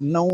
9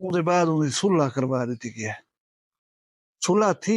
ਉਹਦੇ ਬਾਅਦ ਉਹਦੀ ਸੁਲ੍ਹਾ ਕਰਵਾ ਦਿੱਤੀ ਗਈ ਹੈ। ਸੁਲ੍ਹਾ ਥੀ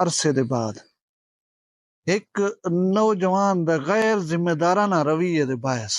ਅਰਸੇ ਦੇ ਬਾਅਦ ਇੱਕ ਨੌਜਵਾਨ ਦਾ ਗੈਰ ਜ਼ਿੰਮੇਦਾਰਾਨਾ ਰਵਈਏ ਦੇ ਬਾਇਸ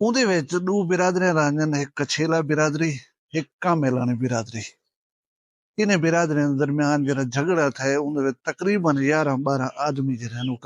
ਉਹਦੇ ਵਿੱਚ ਦੋ ਬਿਰਾਦਰੀਆਂ ਰਾਂਝਨ, ਇੱਕ ਕਛੇਲਾ ਬਿਰਾਦਰੀ, ਇੱਕ ਕਾਮੇਲਾਨੀ ਬਿਰਾਦਰੀ। ਇਨੇ ਬਿਰਾਦਰੀਆਂ ਦੇ ਦਰਮਿਆਨ ਜਿਹੜਾ ਝਗੜਾ ਥਾ ਉਹਦੇ ਵਿੱਚ ਤਕਰੀਬਨ 11-12 ਆਦਮੀ ਜਿਹੜੇ ਨੂੰ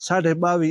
22.5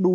2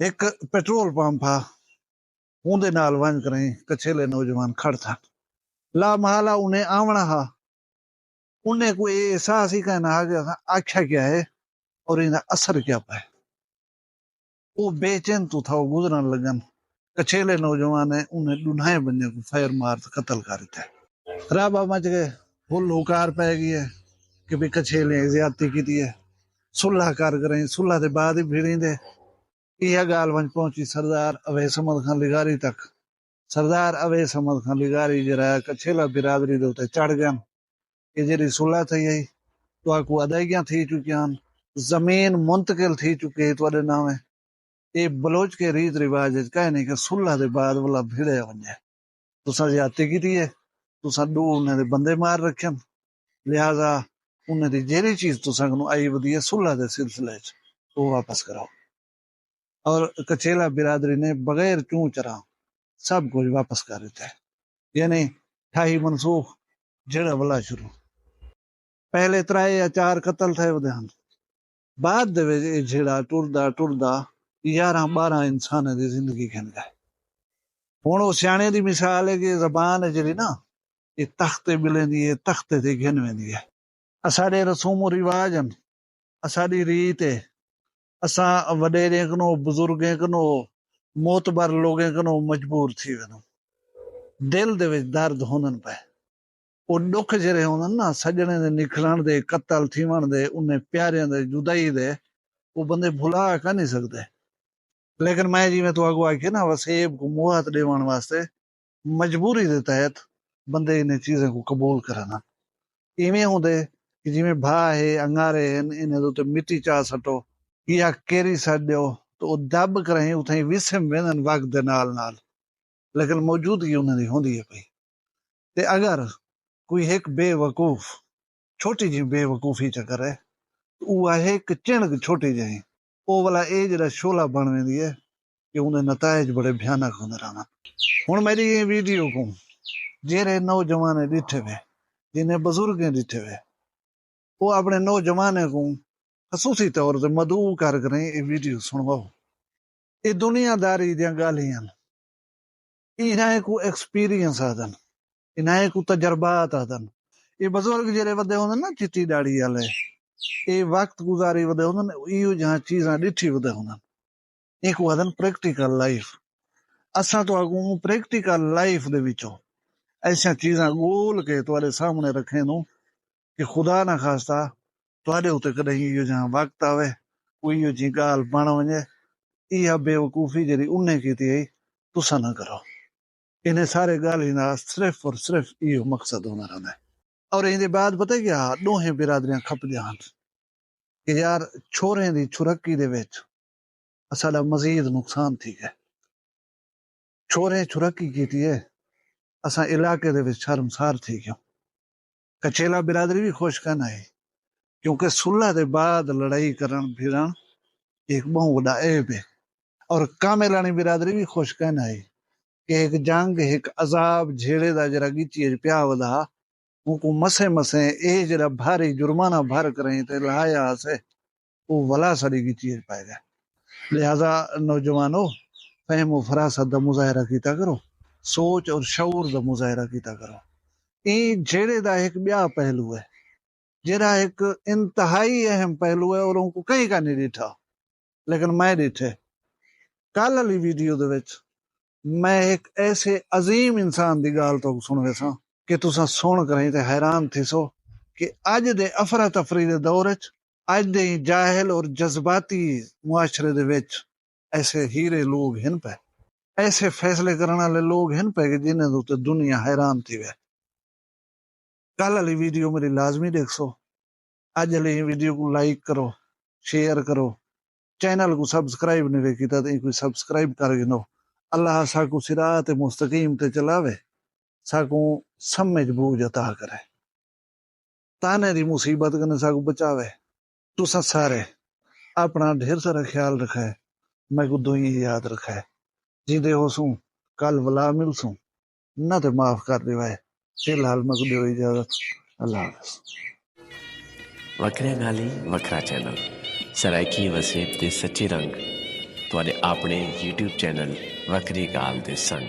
ایک پیٹرول پمپ آ اون دے نال ونج کریں کچھیلے نوجوان کھڑ تھا لا محالہ انہیں آونا ہا انہیں کوئی احساس ہی کہنا آگیا تھا آکھا کیا ہے اور انہیں اثر کیا پائے وہ بے چین تو تھا وہ گزرن لگن کچھیلے نوجوان ہیں انہیں ڈنھائیں بننے کو فائر مار قتل کر تھے رابع مچ گئے پھل ہوکار پہ گئی ہے کہ بھی کچھیلے زیادتی کی دی ہے صلح کر کریں صلح دے بعد ہی بھیڑیں دے یہ گال ونج پہنچی سردار اویس احمد خان لگاری تک سردار اویس احمد خان لگاری جرا کچھیلا برادری دے تے چڑھ گئے کہ جی صلح تھی ہے تو آکو ادائیگیاں تھی چکیاں زمین منتقل تھی چکی ہے نام یہ بلوچ کے ریت رواج کہہ نہیں کہ صلح دے بعد والا بھیڑے ونجے تساں زیادتی کی ہے تساں دو انہیں دے بندے مار رکھیں لہذا انہیں دی جیری چیز تساں کو آئی ودی ہے صلح دے سلسلے وہ واپس کراؤ اور کچھیلا برادری نے بغیر چون چرا سب کچھ واپس کر دیتا ہے یعنی ٹھائی منسوخ جڑا والا شروع پہلے 3 یا 4 قتل تھے وہ ہن بعد دے وچ جھڑا ٹردا 11-12 انسان دی زندگی کھن گئے ہن وہ سیانے دی مثال ہے کہ زبان ہے جڑی نا یہ تختے ملیں دی ہے تختے تے گھن ویندی ہے اساڈے رسوم و رواج ہیں اساڈی ریت ہے اساں وڈیرے کنو بزرگیں کنو معتبر لوگیں کنو مجبور تھی ونو دل دے وچ درد ہونن پے وہ دکھ جڑے ہونن نا سجنے دے نکلن دے قتل تھیون دے انہیں پیاریاں دے جدائی دے وہ بندے بھلا کا نہیں سکتے لیکن میں جی میں تو آگو آکے نا وسیب کو موہت دیوان واسطے مجبوری دے تحت بندے انہیں چیزیں کو قبول کرنا ایویں ہوندے کہ جی میں بھا ہے انگارے انہیں تو مٹی چاہ سٹو یا کیری سٹ دیو تو وہ دب کریں اتھیں وسم وینن وقت دے نال نال لیکن موجودگی انہیں دی ہوندی ہے پئی تے اگر کوئی ایک بے وقوف چھوٹی جی بے وقوفی چکر ہے وہ ہے کہ چنگ چھوٹی جہیں وہ والا اے جڑا شولہ بن ویندی ہے کہ انہیں نتائج بڑے بھیانک ہوندے رہنا ہن میری یہ ویڈیو کو جیرے نوجوان ڈٹھے وے جنہیں بزرگیں ڈٹھے وے وہ اپنے نوجوانے کو خصوصی طور سے مدعو کر کریں یہ ویڈیو سنواؤ یہ دنیا داری دیاں گالیاں انہیں کو ایکسپیرینس آدن انہیں کو تجربات آدن یہ بزرگ جڑے ودے ہوندے نا چٹی داڑھی والے یہ وقت گزاری ودے ہوندے ایو جہاں چیزاں ڈٹھی ودے ہوندن یہ کو آدن پریکٹیکل لائف اساں تو اگوں پریکٹیکل لائف دے وچوں ایسا چیزاں گول کے تواڈے سامنے رکھیں نو کہ خدا نہ خواستہ تواڈے اوتے کدی ایو جہاں وقت آوے کوئی ایو جی گال بن ونجے یہ بے وقوفی جڑی انہیں کیتی ہے تساں نہ کرو انہیں سارے گالی نال صرف اور صرف ایو مقصد ہونا رہنا ہے اور ان دے بعد پتہ کیا دوہیں برادریاں کھپ جان کہ یار چھوریں دی چھرکی دے وچ اساڈا مزید نقصان تھی ہے چھوریں چھرکی کیتی ہے اساں علاقے دے وچ شرمسار تھی گیوں کچھیلا برادری بھی خوش کہنا ہے کیونکہ صلح دے بعد لڑائی کرن پھرن ایک بہت بڑا عیب ہے اور کاملانی برادری بھی خوش کہنا ہے کہ ایک جنگ ایک عذاب جھیڑے دا جرا گچی پیا ودا ان کو مسے مسے اے جرا بھاری جرمانہ بھر کریں تے لایا سے وہ ولا سڑی گچی پائے گا لہذا نوجوانو فہم و فراست دا مظاہرہ کیتا کرو سوچ اور شعور دا مظاہرہ کیتا کرو این جھیڑے دا ایک بیا پہلو ہے جڑا ایک انتہائی اہم پہلو ہے اور ان کو کہیں کا نہیں ڈٹھا لیکن میں ڈٹھے کل والی ویڈیو دے وچ میں ایک ایسے عظیم انسان دی گال تو سن ویساں کہ تساں سن کریں تے حیران تھی سو کہ اج دے افراتفری دے دور وچ اج دے جاہل اور جذباتی معاشرے دے وچ ایسے ہیرے لوگ ہن پہ ایسے فیصلے کرنے والے لوگ ہن پہ کہ جنہیں تو دنیا حیران تھی وے کل والی ویڈیو میری لازمی دیکھ سو اج والی ویڈیو کو لائک کرو شیئر کرو چینل کو سبسکرائب نہیں کیتا تو کوئی سبسکرائب کر گنو اللہ ساکو صراط مستقیم تے چلاوے ساکو سمجھ بوجھ عطا کرے تانے دی مصیبت کنے ساکو بچاوے تساں سارے اپنا ڈھیر سارا خیال رکھے میں کو دوئی یاد رکھے جی دے ہو سوں کل ولا مل سوں نہ تے معاف کر دیوائے فی الحال میں کو دیو اجازت اللہ حافظ وکرے گالی وکرا چینل سرائکی وسیب دے سچی رنگ ਤੁਹਾਡੇ ਆਪਣੇ YouTube ਚੈਨਲ ਵੱਖਰੀ ਗੱਲ ਦੇ ਸੰਗ।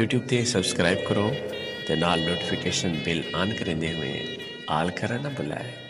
YouTube ਤੇ ਸਬਸਕ੍ਰਾਈਬ ਕਰੋ ਤੇ ਨਾਲ ਨੋਟੀਫਿਕੇਸ਼ਨ ਬਿਲ ਆਨ ਕਰਿੰਦੇ ਹੋਏ ਆਲ ਕਰਨਾ ਨਾ ਭੁਲਾਏ।